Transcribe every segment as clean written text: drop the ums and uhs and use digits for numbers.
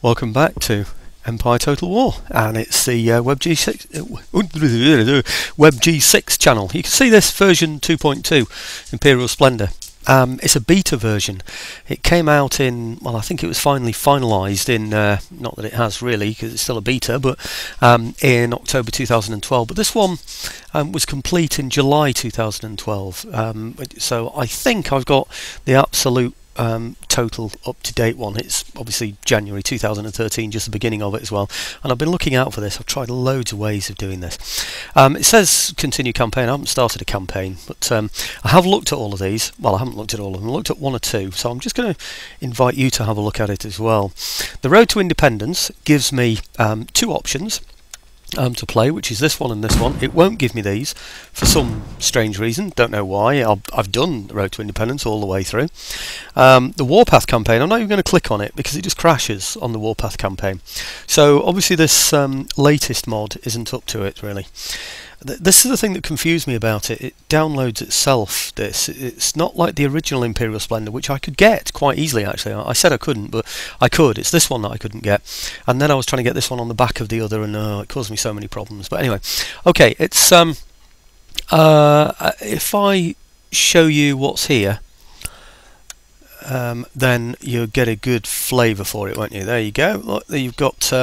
Welcome back to Empire Total War, and it's the WebG6 channel. You can see this version 2.2, Imperial Splendour. It's a beta version. It came out in, well, I think it was finally finalised in, not that it has really, because it's still a beta, but in October 2012. But this one was complete in July 2012. So I think I've got the absolute total up-to-date one. It's obviously January 2013, just the beginning of it as well, and I've been looking out for this. I've tried loads of ways of doing this. It says continue campaign. I haven't started a campaign, but I have looked at all of these. Well, I haven't looked at all of them. I looked at one or two, so I'm just going to invite you to have a look at it as well. The Road to Independence gives me two options to play, which is this one and this one. It won't give me these for some strange reason, don't know why. I've done Road to Independence all the way through. The Warpath campaign, I'm not even going to click on it because it just crashes on the Warpath campaign. So obviously this latest mod isn't up to it really. This is the thing that confused me about it. It downloads itself. It's not like the original Imperial Splendour, which I could get quite easily actually. I said I couldn't, but I could. It's this one that I couldn't get, and then I was trying to get this one on the back of the other, and it caused me so many problems. But anyway, okay, it's if I show you what's here, then you'll get a good flavour for it, won't you? There you go. Look, you've got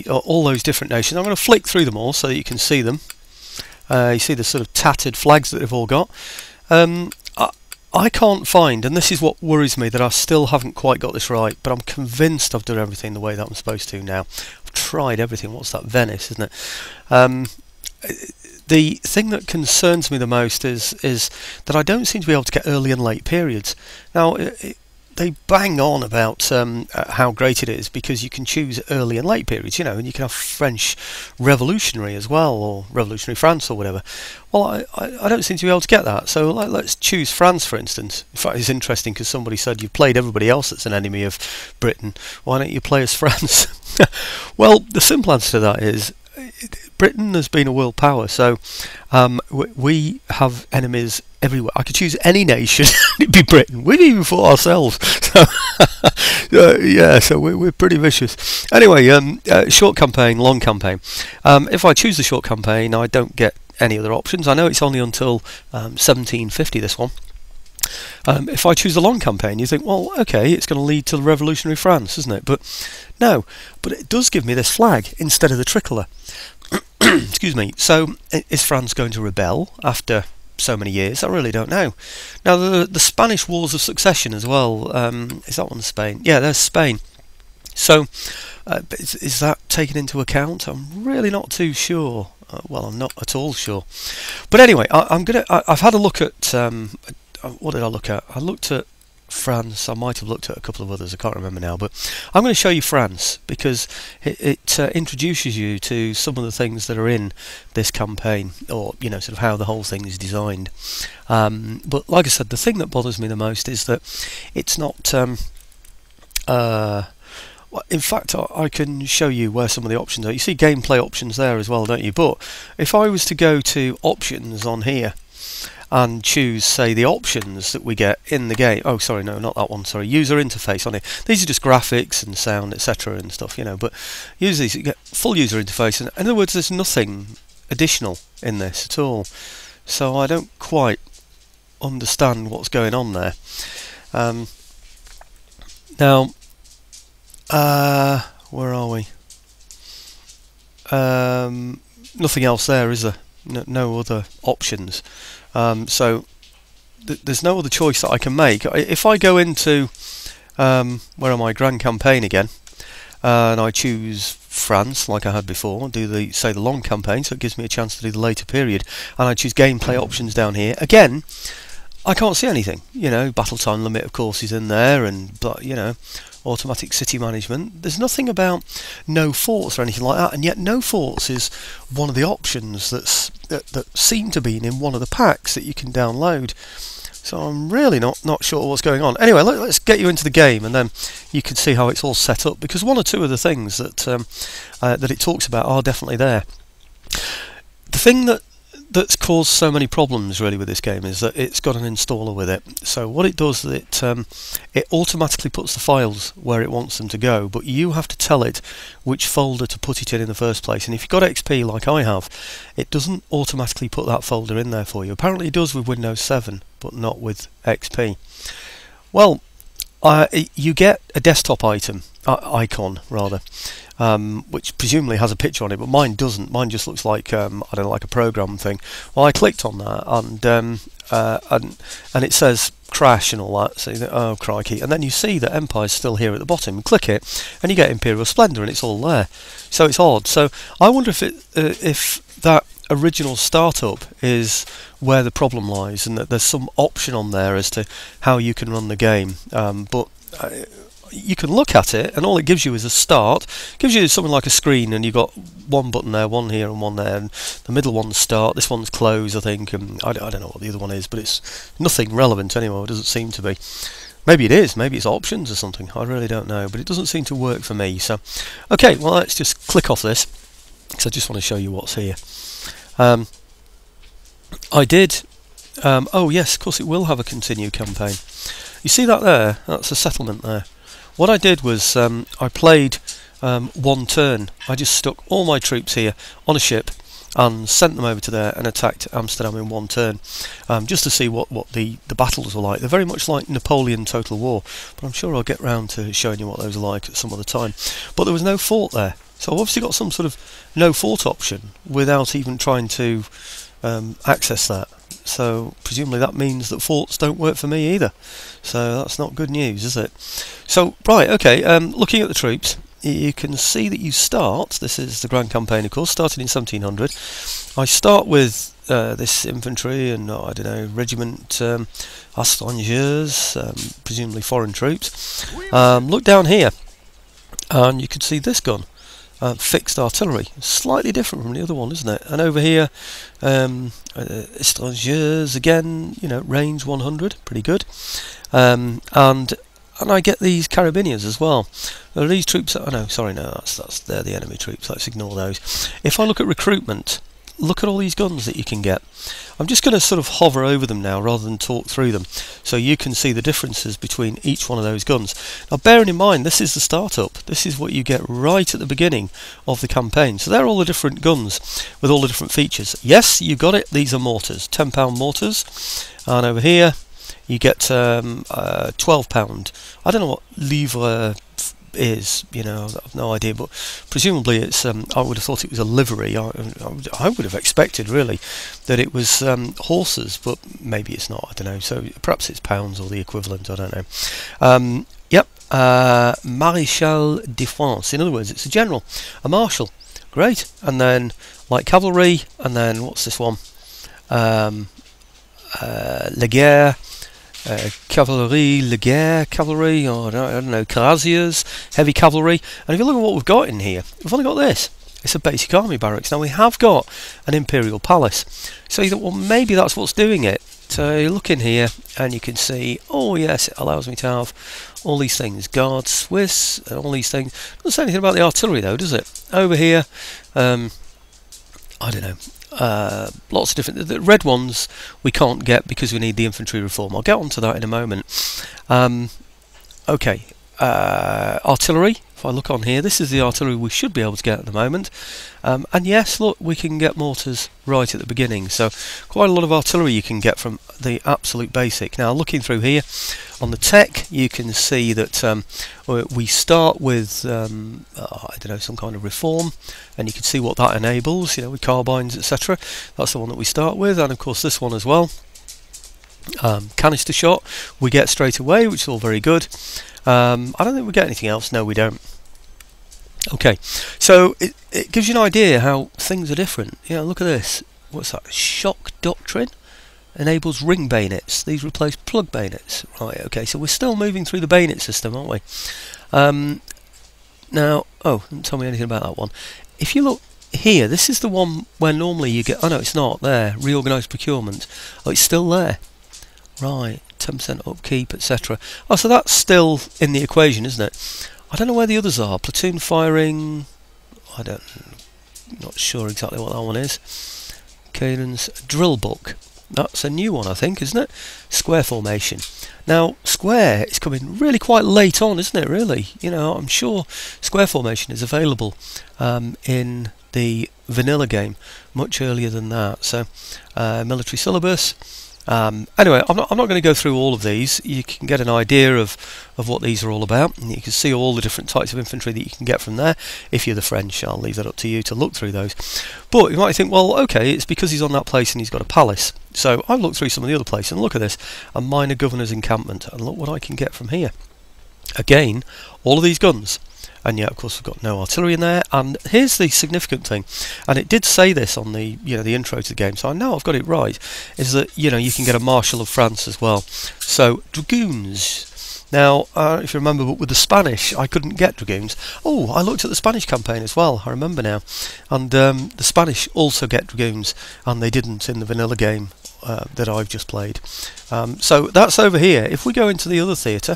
all those different nations. I'm going to flick through them all so that you can see them. You see the sort of tattered flags that they've all got. I can't find, and this is what worries me, that I still haven't quite got this right, but I'm convinced I've done everything the way that I'm supposed to now. I've tried everything. What's that? Venice, isn't it? The thing that concerns me the most is that I don't seem to be able to get early and late periods. Now, they bang on about how great it is because you can choose early and late periods, you know, and you can have French Revolutionary as well, or Revolutionary France or whatever. Well, I don't seem to be able to get that, so let's choose France for instance. In fact, it's interesting because somebody said you've played everybody else that's an enemy of Britain, why don't you play as France? Well, the simple answer to that is Britain has been a world power, so we have enemies everywhere. I could choose any nation and it'd be Britain. We've even fought ourselves. So yeah, so we're pretty vicious. Anyway, short campaign, long campaign. If I choose the short campaign, I don't get any other options. I know it's only until 1750, this one. If I choose the long campaign, you think, well, okay, it's going to lead to Revolutionary France, isn't it? But no, but it does give me this flag instead of the tricolour. Excuse me. So is France going to rebel after so many years? I really don't know. Now the Spanish Wars of Succession as well. Is that one Spain? Yeah, there's Spain. So is that taken into account? I'm really not too sure. Well, I'm not at all sure. But anyway, I've had a look at. What did I look at? I looked at France. I might have looked at a couple of others. I can't remember now. But I'm going to show you France because it introduces you to some of the things that are in this campaign, or you know, sort of how the whole thing is designed. But like I said, the thing that bothers me the most is that it's not. In fact, I can show you where some of the options are. You see gameplay options there as well, don't you? But if I was to go to options on here and choose, say, the options that we get in the game. Oh, sorry, no, not that one. Sorry, user interface on here. These are just graphics and sound, etc. and stuff, you know. But use these, you get full user interface. And in other words, there's nothing additional in this at all. So I don't quite understand what's going on there. Now, where are we? Nothing else there, is there? No other options. So there's no other choice that I can make. If I go into where am I, Grand Campaign again, and I choose France like I had before, do the long campaign, so it gives me a chance to do the later period, and I choose gameplay options down here again, I can't see anything. You know, battle time limit of course is in there, and you know, automatic city management. There's nothing about no forts or anything like that, and yet no forts is one of the options that seem to be in one of the packs that you can download. So I'm really not sure what's going on. Anyway, let's get you into the game, and then you can see how it's all set up, because one or two of the things that that it talks about are definitely there. The thing that that's caused so many problems really with this game is that it's got an installer with it. So what it does is it automatically puts the files where it wants them to go, but you have to tell it which folder to put it in the first place. And if you've got XP like I have, it doesn't automatically put that folder in there for you. Apparently it does with Windows 7, but not with XP. Well, you get a desktop icon rather, which presumably has a picture on it, but mine doesn't. Mine just looks like I don't know, like a program thing. Well, I clicked on that, and it says crash and all that. So you think, oh crikey! And then you see that Empire's still here at the bottom. You click it, and you get Imperial Splendour, and it's all there. So it's odd. So I wonder if that original startup is where the problem lies, and that there's some option on there as to how you can run the game. But you can look at it, and all it gives you is a start. It gives you something like a screen, and you've got one button there, one here and one there, and the middle one's start, this one's close, I think, and I don't know what the other one is, but it's nothing relevant anyway. It doesn't seem to be. Maybe it is, maybe it's options or something, I really don't know, but it doesn't seem to work for me. So okay, well, let's just click off this, because I just want to show you what's here. I did oh yes, of course it will have a continue campaign. You see that there? That's a settlement there. What I did was I played one turn. I just stuck all my troops here on a ship and sent them over to there and attacked Amsterdam in one turn, just to see what the battles were like. They're very much like Napoleon Total War, but I'm sure I'll get round to showing you what those are like at some other time. But there was no fort there, so I've obviously got some sort of no fort option without even trying to access that. So presumably that means that forts don't work for me either. So that's not good news, is it? So right, okay, looking at the troops, you can see that you start, this is the Grand Campaign of course, starting in 1700. I start with this infantry and I don't know, regiment Astrangers, presumably foreign troops. Look down here and you can see this gun. Fixed artillery, slightly different from the other one, isn't it? And over here, Estrangers again, you know, range 100, pretty good. And I get these carabiniers as well. Now, these troops, oh no, sorry, no, they're the enemy troops. Let's ignore those. If I look at recruitment, look at all these guns that you can get. I'm just going to sort of hover over them now rather than talk through them, so you can see the differences between each one of those guns. Now bearing in mind, this is the startup. This is what you get right at the beginning of the campaign. So they're all the different guns with all the different features. Yes, you got it, these are mortars, £10 mortars. And over here you get £12. I don't know what livre is, you know, I've no idea, but presumably it's I would have thought it was a livery. I would have expected really that it was horses, but maybe it's not, I don't know, so perhaps it's pounds or the equivalent, I don't know. Yep, Maréchal de France, in other words it's a general, a marshal, great. And then like cavalry, and then what's this one, La Guerre, cavalry, La Guerre, cavalry, or I don't know, cuirassiers, heavy cavalry. And if you look at what we've got in here, we've only got this. It's a basic army barracks. Now we have got an Imperial Palace, so you thought, well, maybe that's what's doing it. So you look in here and you can see, oh yes, it allows me to have all these things, Guard Swiss, and all these things. Doesn't say anything about the artillery though, does it? Over here, I don't know. Lots of different, the red ones we can't get because we need the infantry reform. I'll get onto that in a moment. Okay, artillery, if I look on here, this is the artillery we should be able to get at the moment. And yes, look, we can get mortars right at the beginning, so quite a lot of artillery you can get from the absolute basic. Now looking through here on the tech, you can see that we start with I don't know, some kind of reform, and you can see what that enables, you know, with carbines, etc. That's the one that we start with, and of course this one as well. Canister shot we get straight away, which is all very good. I don't think we get anything else. No, we don't. Okay, so it gives you an idea how things are different. You know, look at this. What's that? Shock doctrine enables ring bayonets. These replace plug bayonets. Right. Okay, so we're still moving through the bayonet system, aren't we? Now, oh, don't tell me anything about that one. If you look here, this is the one where normally you get. Oh no, it's not there. Reorganised procurement. Oh, it's still there. Right, 10% upkeep, etc. Oh, so that's still in the equation, isn't it? I don't know where the others are. Platoon firing, not sure exactly what that one is. Cadence drill book. That's a new one, I think, isn't it? Square formation. Now, square is coming really quite late on, isn't it, really? You know, I'm sure square formation is available in the vanilla game much earlier than that. So, military syllabus. Anyway, I'm not going to go through all of these. You can get an idea of what these are all about, and you can see all the different types of infantry that you can get from there. If you're the French, I'll leave that up to you to look through those. But you might think, well, okay, it's because he's on that place and he's got a palace. So I've looked through some of the other places, and look at this, a minor governor's encampment, and look what I can get from here. Again, all of these guns. And yet, of course, we've got no artillery in there. And here's the significant thing, and it did say this on the the intro to the game, so I know I've got it right. Is that you can get a Marshal of France as well. So dragoons. Now, if you remember, but with the Spanish, I couldn't get dragoons. Oh, I looked at the Spanish campaign as well. I remember now, and the Spanish also get dragoons, and they didn't in the vanilla game that I've just played. So that's over here. If we go into the other theatre.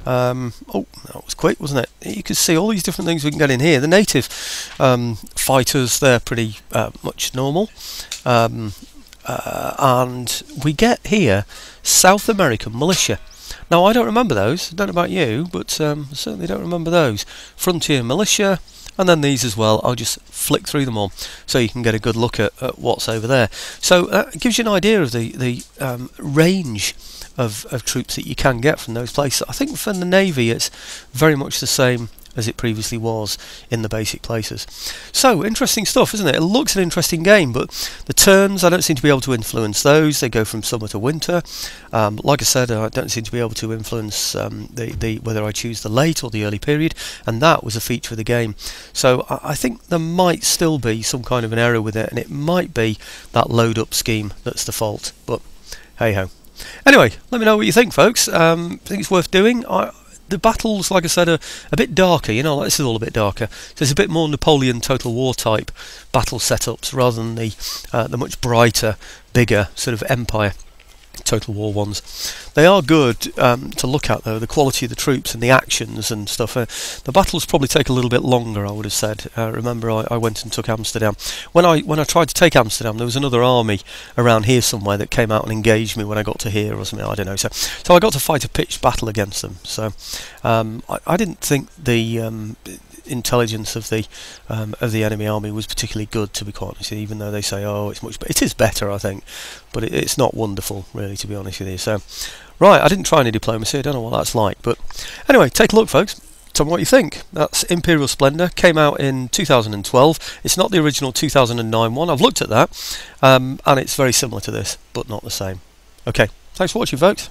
Oh, that was quick, wasn't it? You can see all these different things we can get in here. The native fighters, they're pretty much normal. And we get here South American militia. Now, I don't remember those. I don't know about you, but I certainly don't remember those. Frontier militia, and then these as well. I'll just flick through them all so you can get a good look at what's over there. So it gives you an idea of the range of troops that you can get from those places. I think for the Navy it's very much the same as it previously was in the basic places. So, interesting stuff, isn't it? It looks an interesting game, but the turns, I don't seem to be able to influence those. They go from summer to winter. Like I said, I don't seem to be able to influence whether I choose the late or the early period, and that was a feature of the game. So I think there might still be some kind of an error with it, and it might be that load up scheme that's the fault, but hey ho. Anyway, let me know what you think, folks. I think it's worth doing. The battles, like I said, are a bit darker. Like this is all a bit darker. So it's a bit more Napoleon Total War type battle setups rather than the much brighter, bigger sort of Empire Total War ones. They are good to look at, though. The quality of the troops and the actions and stuff. The battles probably take a little bit longer, I would have said. Remember, I went and took Amsterdam. When I tried to take Amsterdam, there was another army around here somewhere that came out and engaged me when I got to here or something. I don't know. So I got to fight a pitched battle against them. So I didn't think the intelligence of the enemy army was particularly good, to be quite honest, even though they say, oh, it's much better. It is better, I think, but it's not wonderful, really, to be honest with you. So right, I didn't try any diplomacy. I don't know what that's like, but anyway, take a look, folks. Tell me what you think. That's Imperial Splendour. Came out in 2012. It's not the original 2009 one. I've looked at that, and it's very similar to this, but not the same. Okay, thanks for watching, folks.